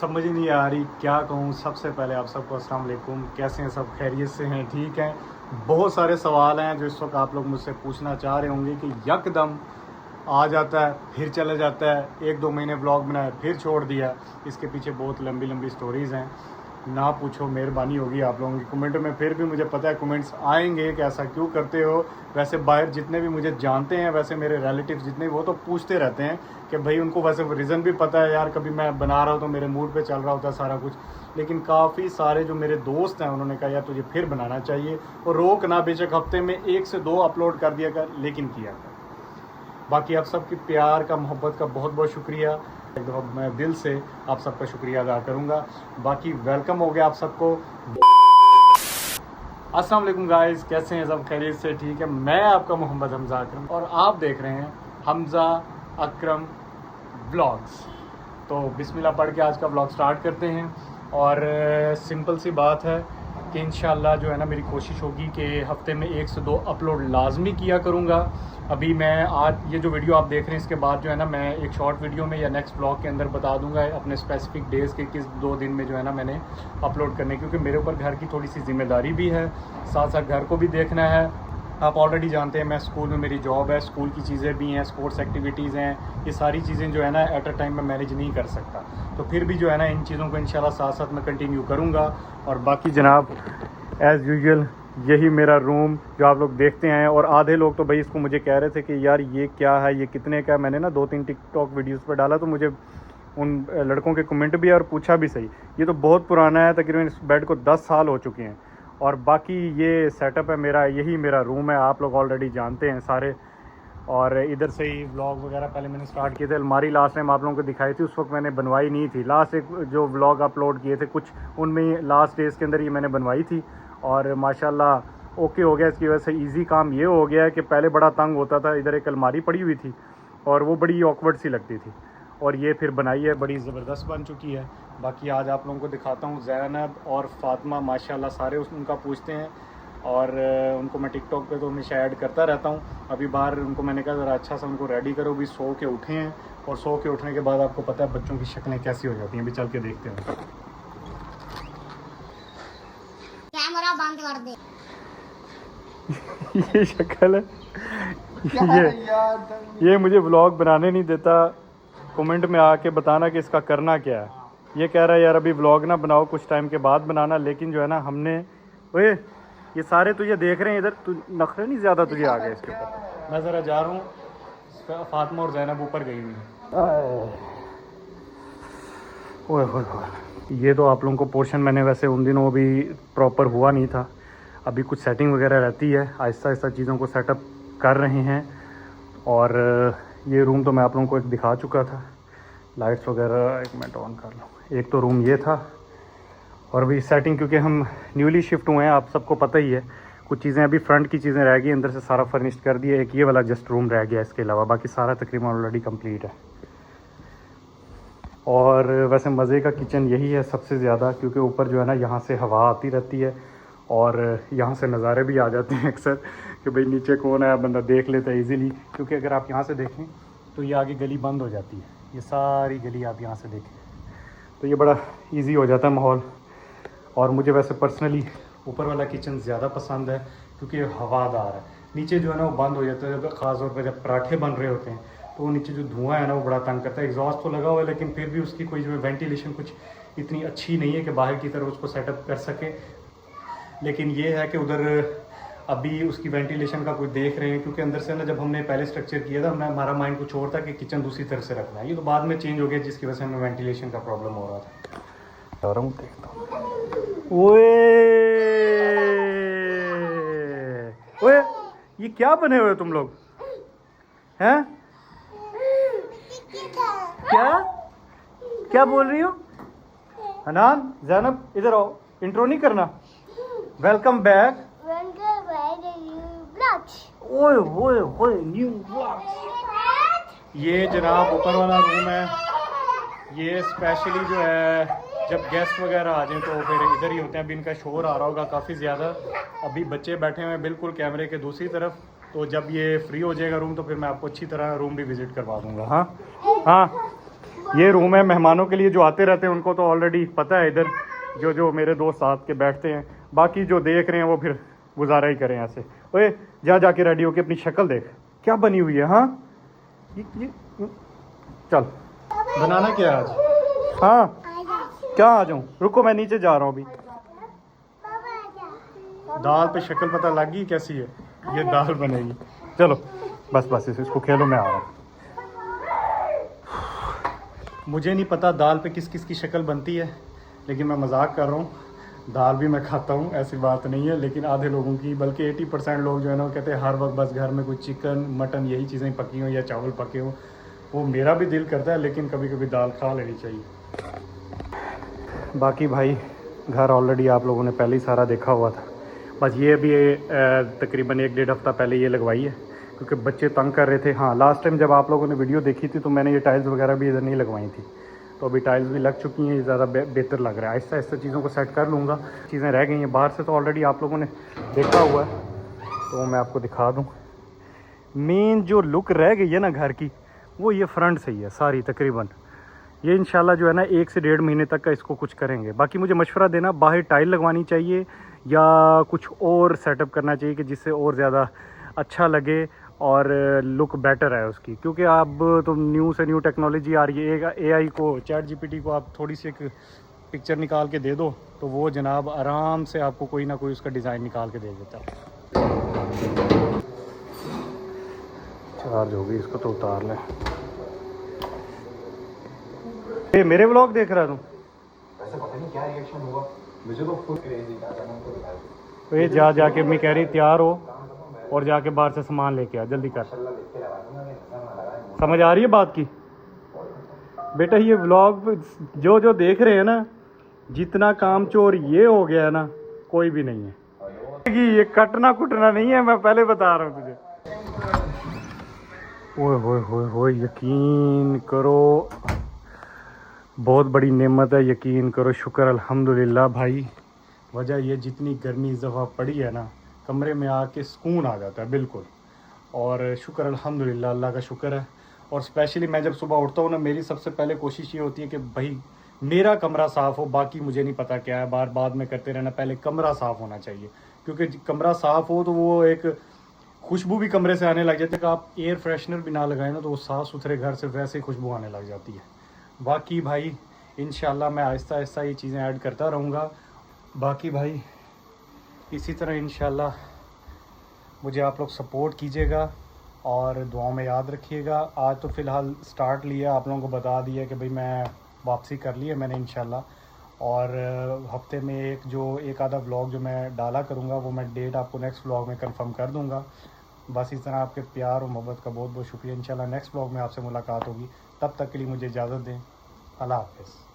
समझ ही नहीं आ रही क्या कहूँ। सबसे पहले आप सबको अस्सलाम वालेकुम। कैसे हैं सब? खैरियत से हैं? ठीक हैं? बहुत सारे सवाल हैं जो इस वक्त आप लोग मुझसे पूछना चाह रहे होंगे कि यकदम आ जाता है फिर चला जाता है, 1-2 महीने ब्लॉग बनाया फिर छोड़ दिया। इसके पीछे बहुत लंबी लंबी स्टोरीज़ हैं, ना पूछो। मेहरबानी होगी आप लोगों की कमेंट में। फिर भी मुझे पता है कमेंट्स आएंगे कि ऐसा क्यों करते हो। वैसे बाहर जितने भी मुझे जानते हैं, वैसे मेरे रिलेटिव्स जितने वो तो पूछते रहते हैं कि भाई उनको वैसे रीज़न भी पता है यार, कभी मैं बना रहा हूँ तो मेरे मूड पे चल रहा होता है सारा कुछ। लेकिन काफ़ी सारे जो मेरे दोस्त हैं उन्होंने कहा यार तुझे फिर बनाना चाहिए, और रोक ना, बेशक हफ्ते में 1 से 2 अपलोड कर दिया कर, लेकिन किया कर। बाकी आप सबकी प्यार का, मोहब्बत का बहुत बहुत शुक्रिया। एक दफ़ा मैं दिल से आप सबका शुक्रिया अदा करूँगा। बाकी वेलकम हो गया आप सबको। अस्सलाम वालेकुम गाइस, कैसे हैं सब? खैरियत से? ठीक है। मैं आपका मोहम्मद हमज़ा अकरम और आप देख रहे हैं हमज़ा अकरम व्लॉग्स। तो बिस्मिल्लाह पढ़ के आज का व्लॉग स्टार्ट करते हैं। और सिंपल सी बात है कि इंशाल्लाह जो है ना, मेरी कोशिश होगी कि हफ्ते में 1 से 2 अपलोड लाजमी किया करूँगा। अभी मैं आज ये जो वीडियो आप देख रहे हैं, इसके बाद जो है ना मैं एक शॉर्ट वीडियो में या नेक्स्ट ब्लॉग के अंदर बता दूंगा अपने स्पेसिफिक डेज़ के किस 2 दिन में जो है ना मैंने अपलोड करने, क्योंकि मेरे ऊपर घर की थोड़ी सी जिम्मेदारी भी है, साथ साथ घर को भी देखना है। आप ऑलरेडी जानते हैं मैं स्कूल में, मेरी जॉब है, स्कूल की चीज़ें भी हैं, स्पोर्ट्स एक्टिविटीज़ हैं, ये सारी चीज़ें जो है ना एट अ टाइम में मैनेज नहीं कर सकता। तो फिर भी जो है ना इन चीज़ों को इंशाल्लाह साथ साथ मैं कंटिन्यू करूँगा। और बाकी जनाब एज़ यूजुअल यही मेरा रूम जो आप लोग देखते हैं। और आधे लोग तो भाई इसको मुझे कह रहे थे कि यार ये क्या है, ये कितने का है। मैंने ना 2-3 टिकटॉक वीडियोस पर डाला तो मुझे उन लड़कों के कमेंट भी और पूछा भी सही। ये तो बहुत पुराना है, तकरीबन इस बेड को 10 साल हो चुके हैं। और बाकी ये सेटअप है मेरा, यही मेरा रूम है, आप लोग ऑलरेडी जानते हैं सारे। और इधर से ही व्लॉग वगैरह पहले मैंने स्टार्ट किए थे। अलमारी लास्ट टाइम आप लोगों को दिखाई थी, उस वक्त मैंने बनवाई नहीं थी। लास्ट एक जो व्लॉग अपलोड किए थे कुछ उनमें ही लास्ट डेज़ के अंदर ये मैंने बनवाई थी, और माशाल्लाह ओके हो गया। इसकी वजह से इजी काम ये हो गया है कि पहले बड़ा तंग होता था। इधर एक अलमारी पड़ी हुई थी और वो बड़ी ऑकवर्ड सी लगती थी, और ये फिर बनाई है, बड़ी ज़बरदस्त बन चुकी है। बाकी आज आप लोगों को दिखाता हूँ। ज़ैनब और फातिमा माशाल्लाह सारे उनका पूछते हैं, और उनको मैं टिकटॉक पे तो हमेशा ऐड करता रहता हूँ। अभी बाहर उनको मैंने कहा ज़रा अच्छा सा उनको रेडी करो, भी सो के उठे हैं। और सो के उठने के बाद आपको पता है बच्चों की शक्लें कैसी हो जाती हैं। अभी चल के देखते हैं। कैमरा बंद कर दे। ये शक्ल है, ये मुझे व्लॉग बनाने नहीं देता। कमेंट में आके बताना कि इसका करना क्या है। ये कह रहा है यार अभी व्लॉग ना बनाओ, कुछ टाइम के बाद बनाना। लेकिन जो है ना हमने, ओए ये सारे तुझे देख रहे हैं इधर, तु नखरे नहीं ज़्यादा तुझे आ गए इसके ऊपर। मैं ज़रा जा रहा हूँ, फातिमा और ज़ैनब ऊपर गई हुई हैं। ओए ये तो आप लोगों को पोर्शन मैंने वैसे उन दिनों भी प्रॉपर हुआ नहीं था। अभी कुछ सेटिंग वगैरह रहती है, आहिस्ता आहिस्ता चीज़ों को सेटअप कर रहे हैं। और ये रूम तो मैं आप लोगों को एक दिखा चुका था। लाइट्स वगैरह एक मिनट ऑन कर लूँ। एक तो रूम ये था, और भी सेटिंग क्योंकि हम न्यूली शिफ्ट हुए हैं, आप सबको पता ही है। कुछ चीज़ें अभी फ्रंट की चीज़ें रह गई, अंदर से सारा फर्निश्ड कर दिया। एक ये वाला जस्ट रूम रह गया, इसके अलावा बाकी सारा तकरीबन ऑलरेडी कंप्लीट है। और वैसे मज़े का किचन यही है सबसे ज़्यादा, क्योंकि ऊपर जो है ना यहाँ से हवा आती रहती है, और यहाँ से नज़ारे भी आ जाते हैं अक्सर कि भाई नीचे कौन है, बंदा देख लेता है ईज़िली। क्योंकि अगर आप यहाँ से देखें तो ये आगे गली बंद हो जाती है, ये सारी गली आप यहाँ से देखें तो ये बड़ा ईजी हो जाता है माहौल। और मुझे वैसे पर्सनली ऊपर वाला किचन ज़्यादा पसंद है, क्योंकि हवादार है। नीचे जो है ना वो बंद हो जाता है, ख़ास तौर पर जब पराठे बन रहे होते हैं तो नीचे जो धुआं है ना वो बड़ा तंग करता है। एग्जॉस्ट तो लगा हुआ है, लेकिन फिर भी उसकी कोई जो है वेंटिलेशन कुछ इतनी अच्छी नहीं है कि बाहर की तरफ उसको सेटअप कर सके। लेकिन ये है कि उधर अभी उसकी वेंटिलेशन का कुछ देख रहे हैं, क्योंकि अंदर से ना जब हमने पहले स्ट्रक्चर किया था हमारा माइंड कुछ और था कि किचन दूसरी तरफ से रखना है। ये तो बाद में चेंज हो गया, जिसकी वजह से हमें वेंटिलेशन का प्रॉब्लम हो रहा था। देखता हूँ। ओए ये क्या बने हुए तुम लोग हैं? क्या क्या बोल रही हो? हनान, ज़ैनब इधर आओ, इंट्रो नहीं करना। Welcome back. ओए ओए ओए न्यू ब्लॉग्स। ये जनाब ऊपर वाला रूम है। ये स्पेशली जो है जब गेस्ट वगैरह आ जाएं तो फिर इधर ही होते हैं। अभी इनका शोर आ रहा होगा काफ़ी ज़्यादा। अभी बच्चे बैठे हुए हैं बिल्कुल कैमरे के दूसरी तरफ, तो जब ये फ्री हो जाएगा रूम तो फिर मैं आपको अच्छी तरह रूम भी विज़िट करवा दूँगा। हाँ हाँ ये रूम है मेहमानों के लिए जो आते रहते हैं, उनको तो ऑलरेडी पता है इधर जो मेरे दोस्त साथ के बैठते हैं। बाकी जो देख रहे हैं वो फिर गुजारा ही करें ऐसे। ओए जा जाके रेडी होके अपनी शक्ल देख क्या बनी हुई है। हाँ ये चल बनाना क्या है आज? हाँ क्या आ जाऊँ? रुको मैं नीचे जा रहा हूँ अभी। दाल पे शक्ल पता लग गई कैसी है? ये दाल बनेगी। चलो बस इसको खेलो, मैं आ रहा हूँ। मुझे नहीं पता दाल पे किस किस की शक्ल बनती है, लेकिन मैं मजाक कर रहा हूँ। दाल भी मैं खाता हूँ, ऐसी बात नहीं है, लेकिन आधे लोगों की बल्कि 80% लोग जो है ना वो कहते हैं हर वक्त बस घर में कुछ चिकन मटन यही चीज़ें पकी हों या चावल पके हों। वो मेरा भी दिल करता है, लेकिन कभी कभी दाल खा लेनी चाहिए। बाकी भाई घर ऑलरेडी आप लोगों ने पहले ही सारा देखा हुआ था। बस ये अभी तकरीबन 1-1.5 हफ्ता पहले ये लगवाई है, क्योंकि बच्चे तंग कर रहे थे। हाँ लास्ट टाइम जब आप लोगों ने वीडियो देखी थी तो मैंने ये टाइल्स वगैरह भी इधर नहीं लगवाई थी, तो अभी टाइल्स भी लग चुकी हैं। ज़्यादा बेहतर लग रहा है। आहिस्ता आहिस्ता चीज़ों को सेट कर लूँगा। चीज़ें रह गई हैं बाहर से तो ऑलरेडी आप लोगों ने देखा हुआ है, तो मैं आपको दिखा दूँ। मेन जो लुक रह गई है ना घर की, वो ये फ्रंट से ही है सारी तकरीबन। ये इंशाल्लाह जो है ना 1 से 1.5 महीने तक का इसको कुछ करेंगे। बाकी मुझे मशवरा देना, बाहर टाइल लगवानी चाहिए या कुछ और सेटअप करना चाहिए कि जिससे और ज़्यादा अच्छा लगे और लुक बेटर है उसकी। क्योंकि अब तो न्यू से न्यू टेक्नोलॉजी आ रही है। AI को, ChatGPT को आप थोड़ी सी एक पिक्चर निकाल के दे दो तो वो जनाब आराम से आपको कोई ना कोई उसका डिज़ाइन निकाल के दे देता है। चार्ज होगी, इसको तो उतार लें। ये मेरे व्लॉग देख रहा हूँ, वैसे पता नहीं क्या रिएक्शन होगा, मुझे तो फुल क्रेजी था। तो ये जाके अम्मी कह रही तैयार हो और जाके बाहर से सामान लेके आ, जल्दी कर। समझ आ रही है बात की? बेटा ये व्लॉग जो देख रहे हैं ना, जितना काम चोर ये हो गया है ना, कोई भी नहीं है। ये कटना कुटना नहीं है, मैं पहले बता रहा हूँ तुझे। ओए होए यकीन करो, बहुत बड़ी नेमत है, यकीन करो। शुक्र अल्हम्दुलिल्लाह भाई। वजह ये जितनी गर्मी इस दफ़ा पड़ी है ना, कमरे में आके सुकून आ जाता है बिल्कुल। और शुक्र अल्हम्दुलिल्लाह, अल्लाह का शुक्र है। और स्पेशली मैं जब सुबह उठता हूँ ना, मेरी सबसे पहले कोशिश ये होती है कि भाई मेरा कमरा साफ़ हो, बाकी मुझे नहीं पता क्या है, बाद में करते रहना, पहले कमरा साफ़ होना चाहिए। क्योंकि कमरा साफ़ हो तो वो एक खुशबू भी कमरे से आने लग जाती है कि आप एयर फ्रेशनर भी ना लगाएं ना तो वो साफ़ सुथरे घर से वैसे ही खुशबू आने लग जाती है। बाकी भाई इंशाल्लाह मैं आहिस्ता आहिस्ता ये चीज़ें ऐड करता रहूँगा। बाकी भाई इसी तरह इंशाल्लाह मुझे आप लोग सपोर्ट कीजिएगा और दुआओं में याद रखिएगा। आज तो फ़िलहाल स्टार्ट लिया, आप लोगों को बता दिया कि भाई मैं वापसी कर ली है मैंने इंशाल्लाह। और हफ्ते में एक आधा व्लॉग जो मैं डाला करूँगा वो मैं डेट आपको नेक्स्ट व्लॉग में कंफर्म कर दूँगा। बस इस तरह आपके प्यार और मोहब्बत का बहुत बहुत शुक्रिया। इंशाल्लाह नेक्स्ट व्लॉग में आपसे मुलाकात होगी। तब तक के लिए मुझे इजाज़त दें। अल्लाह हाफ़िज़।